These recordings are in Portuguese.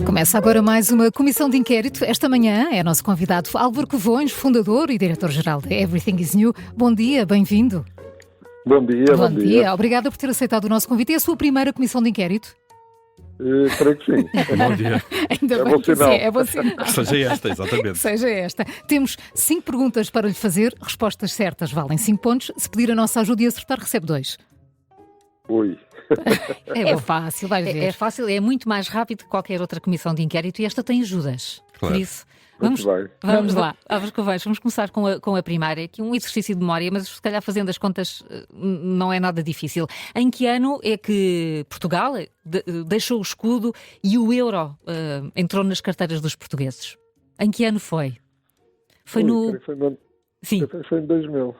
Começa agora mais uma comissão de inquérito. Esta manhã é nosso convidado Álvaro Covões, fundador e diretor-geral da Everything is New. Bom dia, bem-vindo. Bom dia, Bom dia. Obrigada por ter aceitado o nosso convite. É a sua primeira comissão de inquérito? Creio que sim. Bom dia. Ainda bem que sim, é bom sinal. Que seja esta, exatamente. Que seja esta. Temos 5 perguntas para lhe fazer. Respostas certas valem 5 pontos. Se pedir a nossa ajuda e acertar, recebe 2. Ui. É fácil, vai ver. É fácil, é muito mais rápido que qualquer outra comissão de inquérito e esta tem ajudas. Claro. Por isso, Muito bem. vamos lá. Álvaro Covões, vamos começar com a primária, que é um exercício de memória, mas se calhar fazendo as contas não é nada difícil. Em que ano é que Portugal deixou o escudo e o euro entrou nas carteiras dos portugueses? Em que ano foi? Creio que Sim. foi em 2000.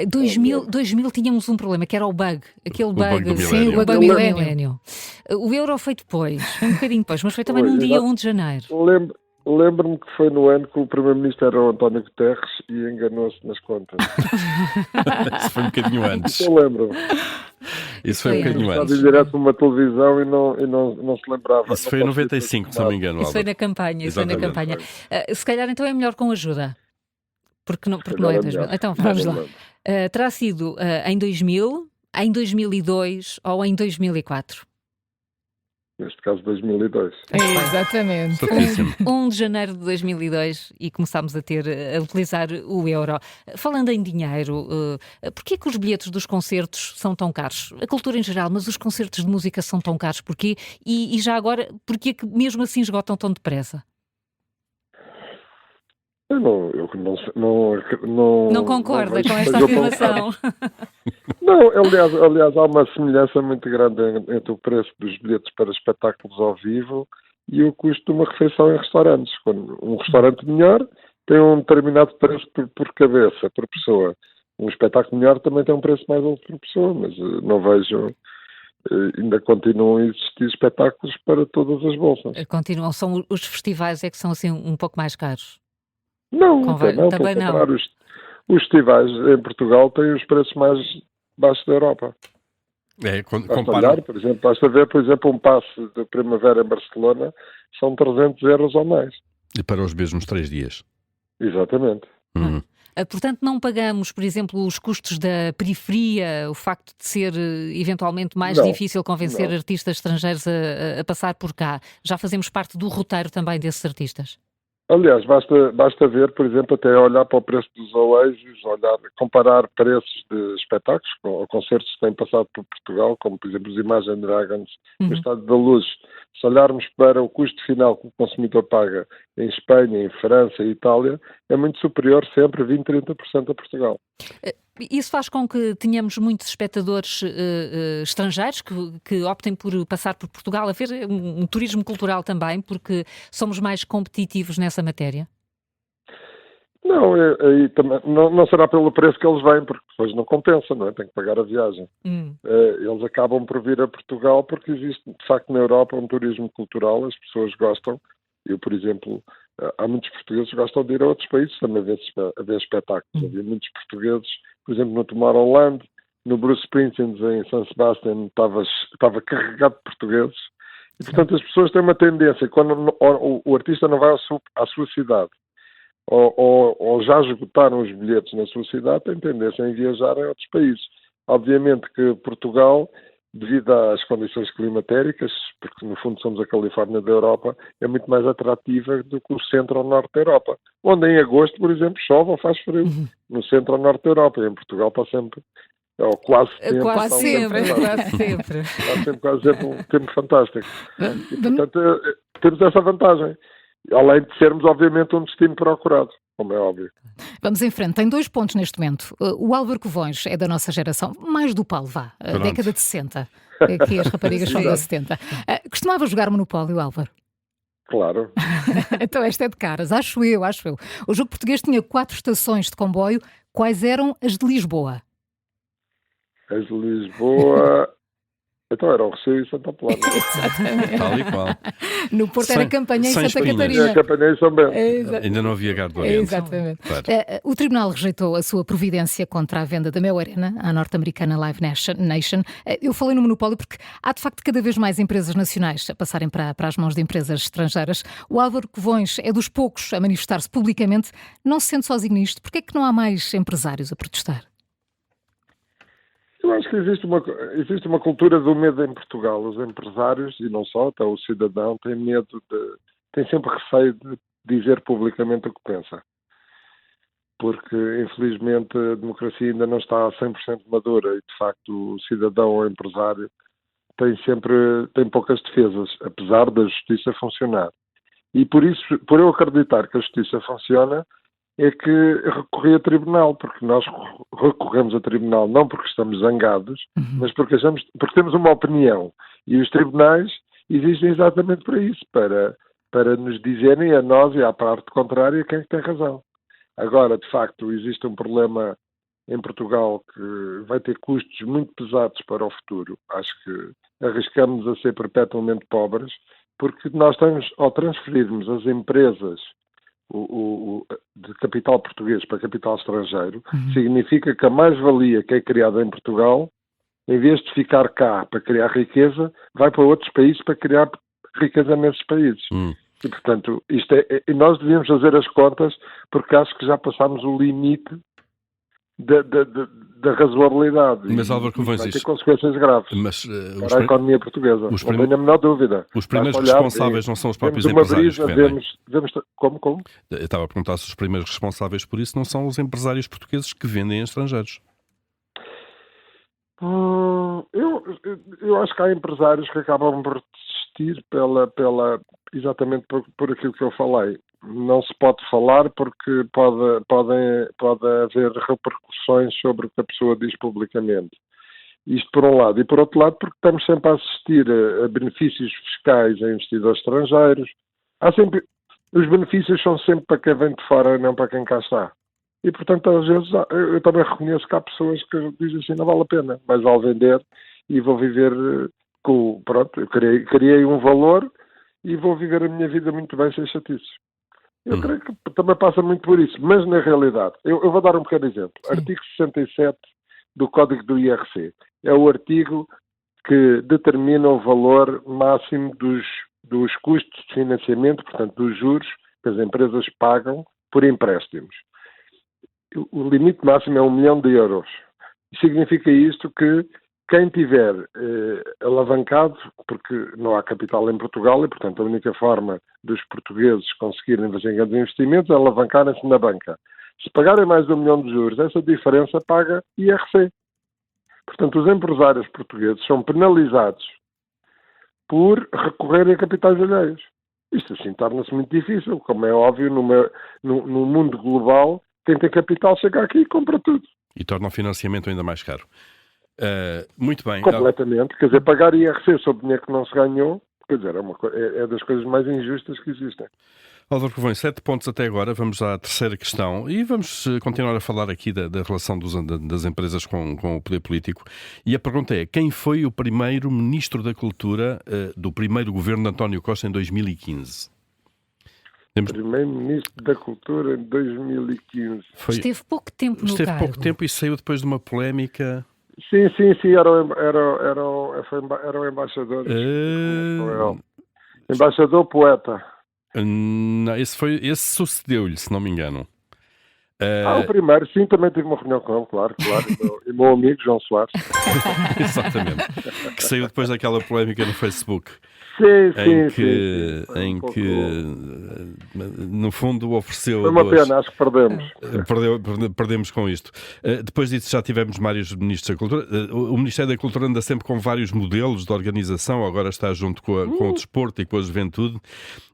2000 tínhamos um problema, que era o bug. Aquele bug do sim, o bug do milénio. milénio. O euro foi depois, foi um bocadinho depois, mas foi também num dia 1 de janeiro. Lembro-me que foi no ano que o primeiro-ministro era o António Guterres e enganou-se nas contas. Isso foi um bocadinho antes. Eu lembro-me. Isso foi um bocadinho Estava antes. em direto numa televisão e não se lembrava. Isso foi em 95, se não me engano. Isso foi Álvaro. na campanha, Exatamente. Se calhar então é melhor com ajuda. Porque não calhar é é 2000. melhor. Então vamos lá. Vamos Terá sido em 2000, em 2002 ou em 2004? Neste caso, 2002. Exatamente. Certíssimo. 1 de janeiro de 2002 e começámos a utilizar o euro. Falando em dinheiro, porquê que os bilhetes dos concertos são tão caros? A cultura em geral, mas os concertos de música são tão caros porquê? E já agora, porquê que mesmo assim esgotam tão depressa? Eu Não concorda vejo com que esta seja tão afirmação? Não, aliás, há uma semelhança muito grande entre o preço dos bilhetes para espetáculos ao vivo e o custo de uma refeição em restaurantes. Quando um restaurante melhor tem um determinado preço por cabeça, por pessoa. Um espetáculo melhor também tem um preço mais alto por pessoa, mas não vejo... ainda continuam a existir espetáculos para todas as bolsas. Continuam, são os festivais é que são assim um pouco mais caros. Não, Também pelo não. contrário, os festivais em Portugal têm os preços mais baixos da Europa. Quando Basta compara. olhar, por exemplo, basta ver, por exemplo, um passe de primavera em Barcelona, são 300 euros ou mais. E para os mesmos 3 dias. Exatamente. Uhum. Portanto, não pagamos, por exemplo, os custos da periferia, o facto de ser eventualmente mais Não, difícil convencer não. artistas estrangeiros a passar por cá. Já fazemos parte do roteiro também desses artistas. Aliás, basta ver, por exemplo, até olhar para o preço dos Oasis, comparar preços de espetáculos ou concertos que têm passado por Portugal, como, por exemplo, os Imagine Dragons no Estádio da Luz. Se olharmos para o custo final que o consumidor paga em Espanha, em França e Itália, é muito superior sempre 20-30% a Portugal. Isso faz com que tenhamos muitos espectadores estrangeiros que optem por passar por Portugal, a ver um turismo cultural também, porque somos mais competitivos nessa matéria? Não, aí também, não será pelo preço que eles vêm, porque depois não compensa, não é? Tem que pagar a viagem. Eles acabam por vir a Portugal porque existe, de facto, na Europa um turismo cultural, as pessoas gostam. Eu, por exemplo, há muitos portugueses que gostam de ir a outros países também a ver espetáculos. Havia muitos portugueses, por exemplo, no Tomorrowland, no Bruce Springsteen em San Sebastián, estava carregado de portugueses. E, portanto, as pessoas têm uma tendência, quando o artista não vai à sua cidade, ou já esgotaram os bilhetes na sua cidade, têm tendência em viajar a outros países. Obviamente que Portugal, devido às condições climatéricas, porque no fundo somos a Califórnia da Europa, é muito mais atrativa do que o centro ou norte da Europa. Onde em agosto, por exemplo, chove ou faz frio. No centro ou norte da Europa. E em Portugal está sempre, ou quase sempre. Quase sempre. Está sempre um tempo fantástico. E, portanto, temos essa vantagem. Além de sermos, obviamente, um destino procurado, como é óbvio. Vamos em frente. Tem 2 pontos neste momento. O Álvaro Covões é da nossa geração, mais do Paulo, a Pronto. década de 60. Aqui as raparigas são da 70. Costumava jogar Monopólio, Álvaro? Claro. Então esta é de caras, acho eu. O jogo português tinha 4 estações de comboio. Quais eram as de Lisboa? As de Lisboa... Então era o Recio e Santa Apolónia. Tal e qual. No Porto era campanha em Santa espinhas. Catarina. É a campanha em São Bento. Ainda não havia Gado do Oriente. Exatamente. Claro. O Tribunal rejeitou a sua providência contra a venda da Mel Arena à norte-americana Live Nation. Eu falei no monopólio porque há de facto cada vez mais empresas nacionais a passarem para as mãos de empresas estrangeiras. O Álvaro Covões é dos poucos a manifestar-se publicamente. Não se sente sozinho nisto? Porquê é que não há mais empresários a protestar? Eu acho que existe uma cultura do medo em Portugal. Os empresários, e não só, até o cidadão, tem sempre receio de dizer publicamente o que pensa. Porque, infelizmente, a democracia ainda não está 100% madura e, de facto, o cidadão ou o empresário tem poucas defesas, apesar da justiça funcionar. E por isso, por eu acreditar que a justiça funciona, é que recorri a tribunal, porque nós recorremos a tribunal não porque estamos zangados, mas porque temos uma opinião. E os tribunais existem exatamente para isso, para nos dizerem a nós e à parte contrária quem tem razão. Agora, de facto, existe um problema em Portugal que vai ter custos muito pesados para o futuro. Acho que arriscamos a ser perpetuamente pobres, porque nós estamos, ao transferirmos as empresas de capital português para capital estrangeiro, significa que a mais-valia que é criada em Portugal, em vez de ficar cá para criar riqueza, vai para outros países para criar riqueza nesses países. E, portanto, e nós devíamos fazer as contas, porque acho que já passámos o limite da razoabilidade. Mas, Álvaro Covões, vai ter consequências graves para a economia portuguesa. Não tenho a menor dúvida. Os primeiros responsáveis não são os próprios empresários que vendem. Como? Eu estava a perguntar se os primeiros responsáveis por isso não são os empresários portugueses que vendem a estrangeiros. Eu acho que há empresários que acabam por desistir exatamente por aquilo que eu falei. Não se pode falar porque pode haver repercussões sobre o que a pessoa diz publicamente. Isto por um lado. E por outro lado porque estamos sempre a assistir a benefícios fiscais a investidores estrangeiros. Os benefícios são sempre para quem vem de fora e não para quem cá está. E, portanto, às vezes eu também reconheço que há pessoas que dizem assim, não vale a pena, mas ao vender e vou viver pronto, eu criei um valor e vou viver a minha vida muito bem sem chatices. Eu creio que também passa muito por isso, mas na realidade, eu vou dar um pequeno exemplo. Artigo 67 do Código do IRC é o artigo que determina o valor máximo dos custos de financiamento, portanto, dos juros que as empresas pagam por empréstimos. O limite máximo é 1 milhão de euros. Significa isto que quem tiver alavancado, porque não há capital em Portugal e, portanto, a única forma dos portugueses conseguirem fazer grandes investimentos é alavancarem-se na banca. Se pagarem mais de 1 milhão de juros, essa diferença paga IRC. Portanto, os empresários portugueses são penalizados por recorrerem a capitais alheios. Isto assim torna-se muito difícil, como é óbvio, no mundo global, quem tem capital chega aqui e compra tudo. E torna o financiamento ainda mais caro. Muito bem. Completamente. Quer dizer, pagar IRC sobre dinheiro que não se ganhou, quer dizer, é das coisas mais injustas que existem. Álvaro Covões, 7 pontos até agora. Vamos à terceira questão e vamos continuar a falar aqui da relação das empresas com o poder político. E a pergunta é, quem foi o primeiro Ministro da Cultura do primeiro governo de António Costa em 2015? Primeiro-Ministro da Cultura em 2015. Esteve pouco tempo no cargo. Esteve pouco tempo e saiu depois de uma polémica... Sim, era o embaixador. Embaixador poeta. Não, esse sucedeu-lhe, se não me engano. O primeiro, sim, também tive uma reunião com ele, claro. E meu amigo, João Soares. Exatamente. Que saiu depois daquela polémica no Facebook. Sim. Em que no fundo ofereceu... Foi uma pena, acho que perdemos. Perdemos com isto. Depois disso já tivemos vários Ministros da Cultura. O Ministério da Cultura anda sempre com vários modelos de organização, agora está junto com o desporto e com a juventude.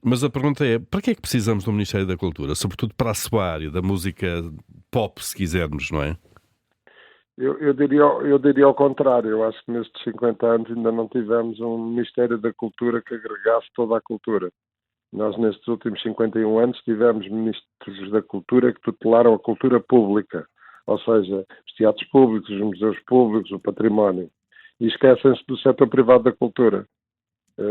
Mas a pergunta é, para que é que precisamos do Ministério da Cultura? Sobretudo para a sua área, da música pop, se quisermos, não é? Eu diria ao contrário. Eu acho que nestes 50 anos ainda não tivemos um Ministério da Cultura que agregasse toda a cultura. Nós, nestes últimos 51 anos, tivemos Ministros da Cultura que tutelaram a cultura pública, ou seja, os teatros públicos, os museus públicos, o património. e esquecem-se do setor privado da cultura.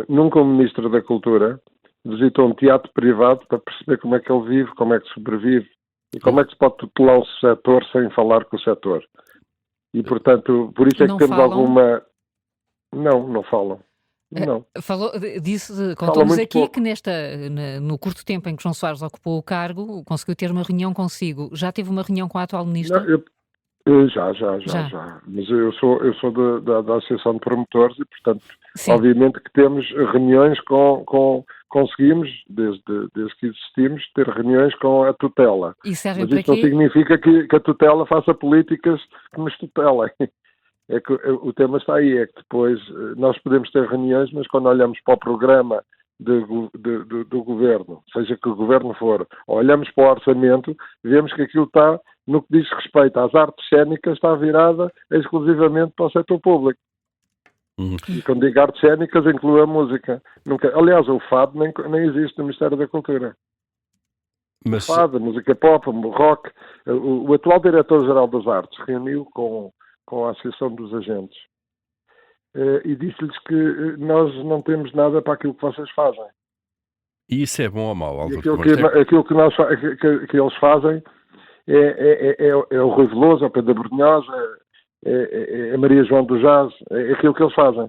Nunca um Ministro da Cultura visitou um teatro privado para perceber como é que ele vive, como é que sobrevive e como é que se pode tutelar o setor sem falar com o setor. E, portanto, por isso é que temos alguma... Não falam. Não. Contou-nos aqui pouco. que no curto tempo em que João Soares ocupou o cargo, conseguiu ter uma reunião consigo. Já teve uma reunião com a atual Ministra? Já. Mas eu sou da Associação de Promotores e, portanto, Sim. obviamente que temos reuniões conseguimos, desde que existimos, ter reuniões com a tutela. E servem mas para isso quê? não significa que a tutela faça políticas que nos tutelem. É que o tema está aí, é que depois nós podemos ter reuniões, mas quando olhamos para o programa do governo, seja que o governo for, ou olhamos para o orçamento, vemos que aquilo está, no que diz respeito às artes cénicas, está virada exclusivamente para o setor público. E quando digo artes cénicas, inclui a música. Aliás, o fado nem existe no Ministério da Cultura. Mas... O fado, a música pop, o rock. O atual Diretor-Geral das Artes reuniu com a Associação dos Agentes e disse-lhes que nós não temos nada para aquilo que vocês fazem. E isso é bom ou mau, Álvaro? Aquilo que eles fazem é o Rui Veloso, é o Pedro Brunhosa, é a Maria João do Jazz, é aquilo que eles fazem.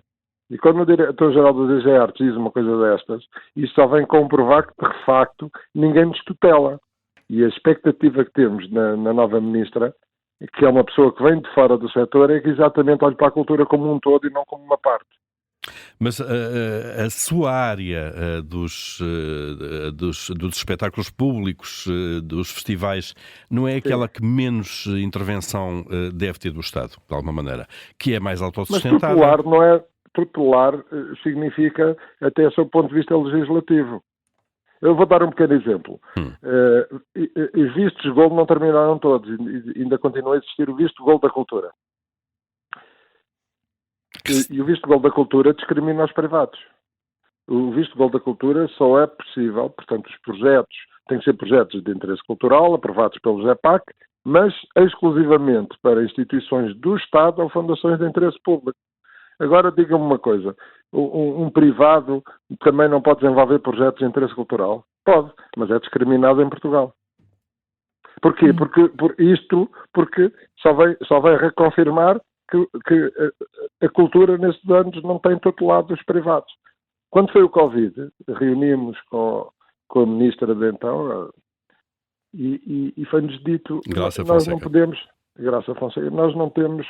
E quando o Diretor-Geral da DG Artes diz uma coisa destas, isso só vem comprovar que, de facto, ninguém nos tutela. E a expectativa que temos na nova Ministra, que é uma pessoa que vem de fora do setor, é que exatamente olhe para a cultura como um todo e não como uma parte. Mas a sua área dos espetáculos públicos, dos festivais, não é aquela que menos intervenção deve ter do Estado, de alguma maneira, que é mais autossustentável? Mas tutelar não é... Tutelar significa até sob o ponto de vista legislativo. Eu vou dar um pequeno exemplo. Os vistos de golo não terminaram todos. Ainda continua a existir o visto de golo da cultura. E o visto de golo da cultura discrimina os privados. O visto de golo da cultura só é possível, portanto, os projetos têm que ser projetos de interesse cultural, aprovados pelo GEPAC, mas exclusivamente para instituições do Estado ou fundações de interesse público. Agora, diga-me uma coisa, um privado também não pode desenvolver projetos de interesse cultural? Pode, mas é discriminado em Portugal. Porquê? Porque só vai reconfirmar que a cultura nestes anos não tem tutelado os privados. Quando foi o Covid, reunimos com a Ministra de então e foi-nos dito nós não podemos, Graça Fonseca, nós não temos...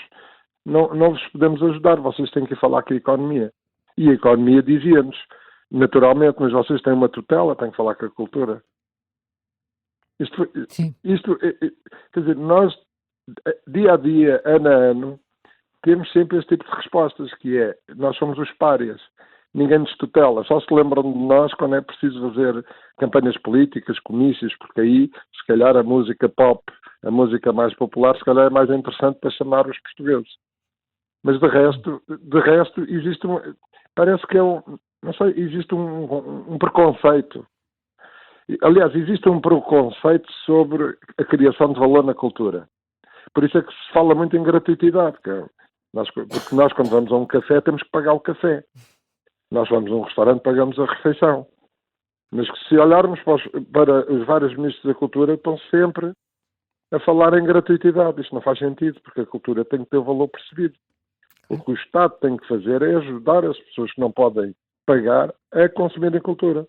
Não vos podemos ajudar, vocês têm que ir falar com a economia. E a economia dizia-nos, naturalmente, mas vocês têm uma tutela, têm que falar com a cultura. Quer dizer, nós, dia a dia, ano a ano, temos sempre este tipo de respostas, que é, nós somos os párias. Ninguém nos tutela, só se lembram de nós quando é preciso fazer campanhas políticas, comícios, porque aí, se calhar, a música pop, a música mais popular, se calhar é mais interessante para chamar os portugueses. Mas de resto existe parece que existe um preconceito. Aliás, existe um preconceito sobre a criação de valor na cultura. Por isso é que se fala muito em gratuitidade, porque nós quando vamos a um café temos que pagar o café. Nós vamos a um restaurante, pagamos a refeição. Mas que se olharmos para os vários ministros da cultura, estão sempre a falar em gratuitidade. Isto não faz sentido, porque a cultura tem que ter o valor percebido. O que o Estado tem que fazer é ajudar as pessoas que não podem pagar a consumirem cultura.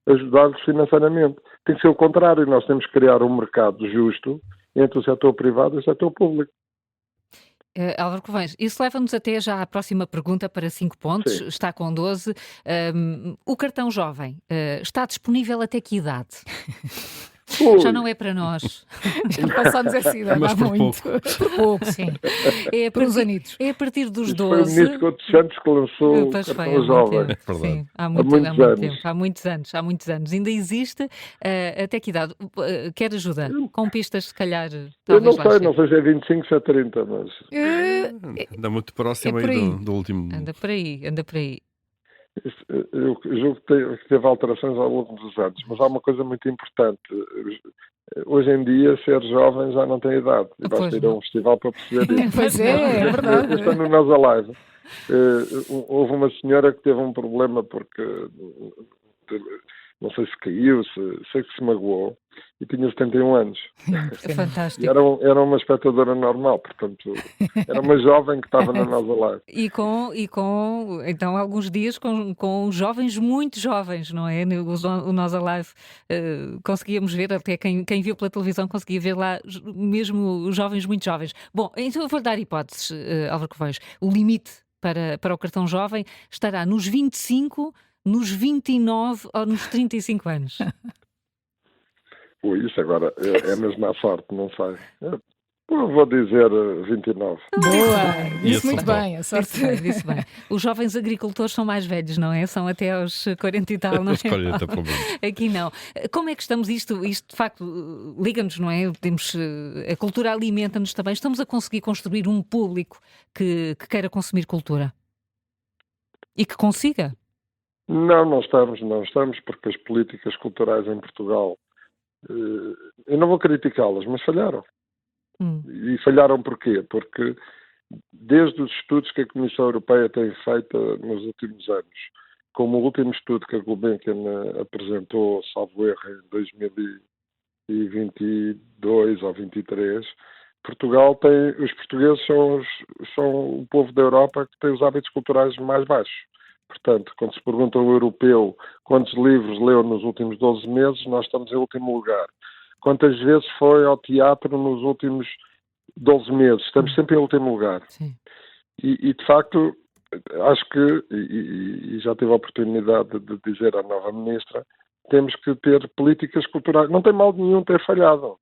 Ajudar-los financeiramente. Tem que ser o contrário. Nós temos que criar um mercado justo entre o setor privado e o setor público. Álvaro Covões, isso leva-nos até já à próxima pergunta para 5 pontos. Sim. Está com 12. O cartão jovem está disponível até que idade? Já não é para nós. Já passámos essa idade há muito. Por pouco, sim. Por uns anitos. É a partir dos 12. Foi o ministro Couto Santos que lançou o cartão jovem. Sim, há muitos anos. Ainda existe. Até que idade? Quer ajuda? Com pistas, se calhar. Eu não sei se é 25, se é 30, mas... Anda muito próximo aí do último... Anda por aí. Eu julgo que teve alterações ao longo dos anos, mas há uma coisa muito importante. Hoje em dia, ser jovem já não tem idade. E basta ir a um festival para perceber isso. Pois é verdade. Este ano no Nós Alive, houve uma senhora que teve um problema porque, não sei se caiu, sei que se magoou, e tinha 71 anos. É fantástico. E era uma espectadora normal, portanto, era uma jovem que estava na Nós Alive. E com então, alguns dias com jovens muito jovens, não é? O Nós Alive conseguíamos ver, até quem viu pela televisão conseguia ver lá mesmo os jovens muito jovens. Bom, então eu vou dar hipóteses, Álvaro Covões. O limite para o cartão jovem estará nos 25, nos 29 ou nos 35 anos? Isso agora é mesmo à sorte, não sei. Eu vou dizer 29. Boa! Disse muito bem, a sorte. Disse bem. Os jovens agricultores são mais velhos, não é? São até aos 40 e tal, não é? Aos 40, pelo menos. Aqui não. Como é que estamos? Isto de facto liga-nos, não é? Temos, a cultura alimenta-nos também. Estamos a conseguir construir um público que queira consumir cultura? E que consiga? Não estamos, porque as políticas culturais em Portugal, eu não vou criticá-las, mas falharam. E falharam porquê? Porque desde os estudos que a Comissão Europeia tem feito nos últimos anos, como o último estudo que a Gulbenkian apresentou, salvo erro, em 2022 ou 2023, Portugal os portugueses são o povo da Europa que tem os hábitos culturais mais baixos. Portanto, quando se pergunta ao europeu quantos livros leu nos últimos 12 meses, nós estamos em último lugar. Quantas vezes foi ao teatro nos últimos 12 meses? Estamos sempre em último lugar. Sim. E de facto, acho que, e já tive a oportunidade de dizer à nova ministra, temos que ter políticas culturais. Não tem mal nenhum ter falhado.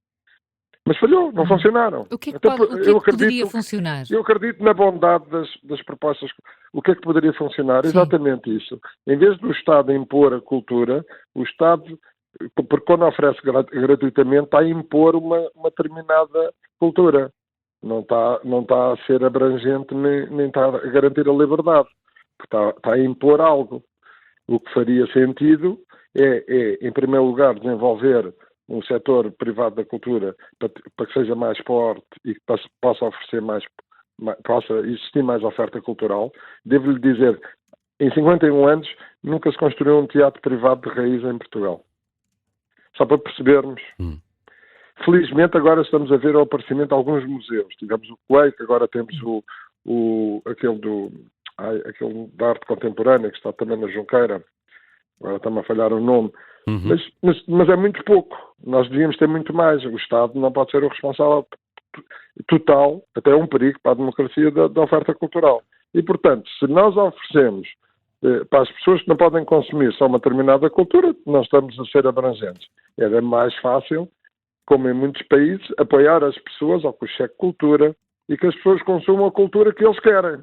Mas falhou, não funcionaram. O que é que poderia funcionar? Eu acredito na bondade das propostas. O que é que poderia funcionar? Sim. Exatamente isso. Em vez do Estado impor a cultura, o Estado, porque quando oferece gratuitamente, está a impor uma determinada cultura. Não está a ser abrangente nem está a garantir a liberdade. Está a impor algo. O que faria sentido é, em primeiro lugar, desenvolver um setor privado da cultura para que seja mais forte e que possa existir mais oferta cultural. Devo-lhe dizer, em 51 anos nunca se construiu um teatro privado de raiz em Portugal. Só para percebermos. Felizmente agora estamos a ver o aparecimento de alguns museus. Tivemos o Quake, agora temos aquele da arte contemporânea que está também na Junqueira. Agora está-me a falhar o nome. Mas é muito pouco. Nós devíamos ter muito mais. O Estado não pode ser o responsável total, até é um perigo para a democracia da oferta cultural. E, portanto, se nós oferecemos para as pessoas que não podem consumir só uma determinada cultura, nós estamos a ser abrangentes. Era mais fácil, como em muitos países, apoiar as pessoas ao cheque cultura e que as pessoas consumam a cultura que eles querem.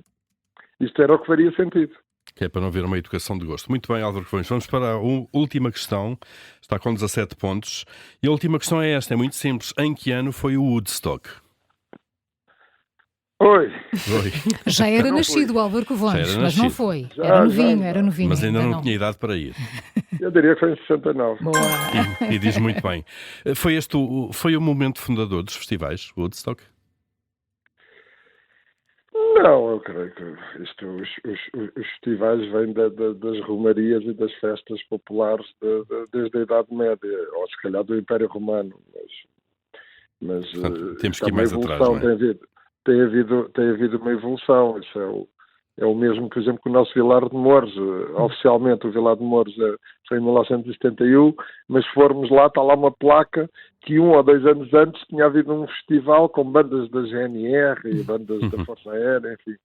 Isto era o que faria sentido. Que é para não haver uma educação de gosto. Muito bem, Álvaro Covões. Vamos para a última questão. Está com 17 pontos. E a última questão é esta, é muito simples. Em que ano foi o Woodstock? Oi. Já era nascido o Álvaro Covões, mas não foi. Era novinho. Mas ainda não tinha idade para ir. Eu diria que foi em 69. Boa. E diz muito bem. Foi o momento fundador dos festivais, o Woodstock? Não, eu creio que os festivais vêm das romarias e das festas populares desde a Idade Média, ou se calhar do Império Romano. Mas portanto, temos que ir mais atrás, não é? Tem havido uma evolução. Isso é o mesmo, por exemplo, que o nosso Vilar de Mouros. Oficialmente o Vilar de Mouros foi em 1971, mas se formos lá, está lá uma placa que 1 ou 2 anos antes tinha havido um festival com bandas da GNR e bandas da Força Aérea, enfim.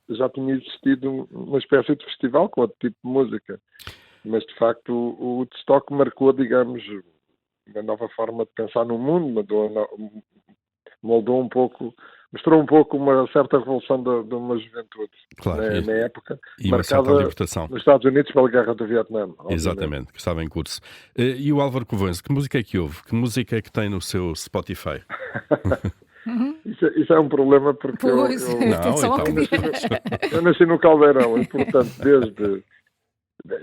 Já tinha existido uma espécie de festival com outro tipo de música. Mas, de facto, o Woodstock marcou, digamos, uma nova forma de pensar no mundo, moldou um pouco, mostrou um pouco uma certa revolução de uma juventude, claro, na época, e uma certa libertação nos Estados Unidos pela Guerra do Vietnã. Obviamente. Exatamente, que estava em curso. E o Álvaro Covões, que música é que ouve? Que música é que tem no seu Spotify? Isso é um problema porque Pois, atenção ao que diz. eu nasci no Caldeirão e, portanto, desde...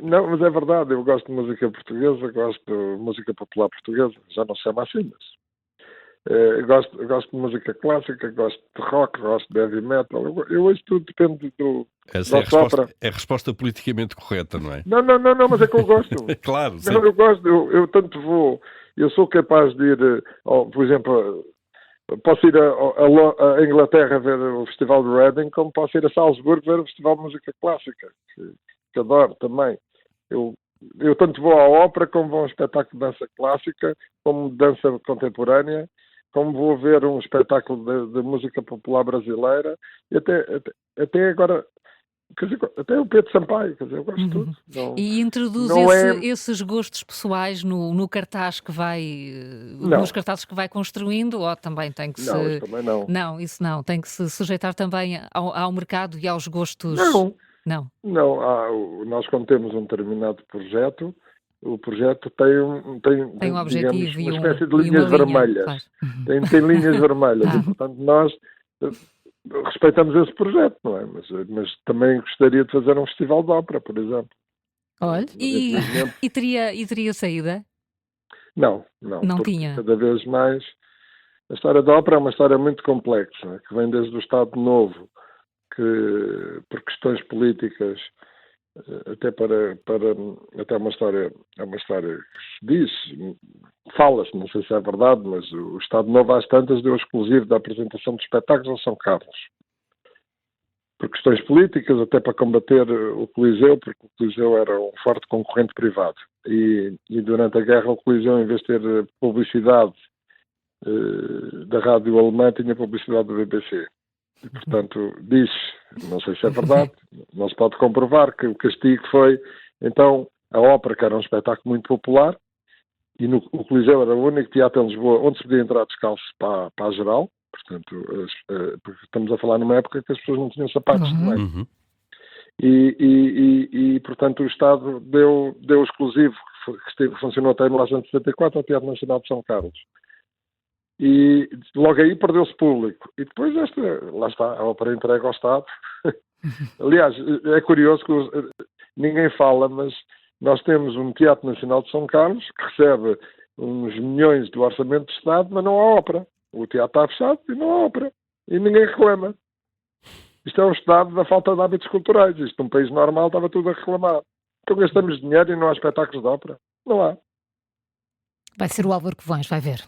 Não, mas é verdade, eu gosto de música portuguesa, gosto de música popular portuguesa, já não se chama assim, mas gosto de música clássica, gosto de rock, gosto de heavy metal, eu ouço tudo, depende do... Essa é a resposta politicamente correta, não é? Não, mas é que eu gosto. Claro, sim. Não, eu gosto, eu tanto vou, eu sou capaz de ir, por exemplo, posso ir a Inglaterra ver o Festival de Reading, como posso ir a Salzburgo ver o Festival de Música Clássica, que adoro também. Eu tanto vou à ópera, como vou a um espetáculo de dança clássica, como de dança contemporânea, como vou ver um espetáculo de música popular brasileira, e até agora, quer dizer, até o Pedro Sampaio, quer dizer, eu gosto de tudo. E introduz esses gostos pessoais no cartaz que vai, nos cartazes que vai construindo, ou também tem que Não, isso também não. Não, isso não, tem que se sujeitar também ao mercado e aos gostos... Não, nós quando temos um determinado projeto, o projeto tem um objetivo, digamos, uma espécie de linhas vermelhas. Claro. Tem linhas vermelhas e, portanto, nós respeitamos esse projeto, não é? Mas também gostaria de fazer um festival de ópera, por exemplo. Olha, e teria saída? Não tinha. Cada vez mais a história da ópera é uma história muito complexa, não é? Que vem desde o Estado Novo, que por questões políticas, até até uma história que se diz, fala-se, não sei se é verdade, mas o Estado Novo às tantas deu exclusivo da apresentação de espetáculos ao São Carlos. Por questões políticas, até para combater o Coliseu, porque o Coliseu era um forte concorrente privado. E durante a guerra o Coliseu, em vez de ter publicidade da rádio alemã, tinha publicidade do BBC. E, portanto, diz, não sei se é verdade, não se pode comprovar, que o castigo foi, então, a ópera, que era um espetáculo muito popular, e o Coliseu era o único teatro em Lisboa onde se podia entrar descalço para a geral, portanto, porque estamos a falar numa época que as pessoas não tinham sapatos, não é? E, portanto, o Estado deu exclusivo, que funcionou até em 1974, ao Teatro Nacional de São Carlos. E logo aí perdeu-se público. E depois lá está, a ópera entregue ao Estado. Aliás, é curioso que ninguém fala, mas nós temos um Teatro Nacional de São Carlos que recebe uns milhões do orçamento do Estado, mas não há ópera. O teatro está fechado e não há ópera. E ninguém reclama. Isto é um estado da falta de hábitos culturais. Isto num país normal estava tudo a reclamar. Então gastamos dinheiro e não há espetáculos de ópera. Não há. Vai ser o Álvaro Covões, vai ver.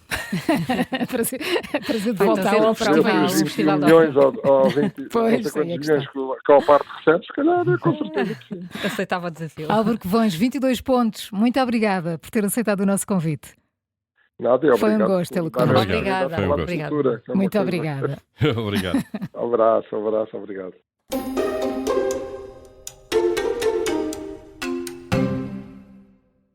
Prazer de voltar ao ópera. Os 20 milhões ou 20 pois, milhões que a parte recebe, se calhar, com certeza que sim. Aceitava o desafio. Álvaro Covões, 22 pontos. Muito obrigada por ter aceitado o nosso convite. Nada, foi um gosto tê-lo connosco. Obrigada. Muito obrigada. Obrigado. Abraço, obrigado.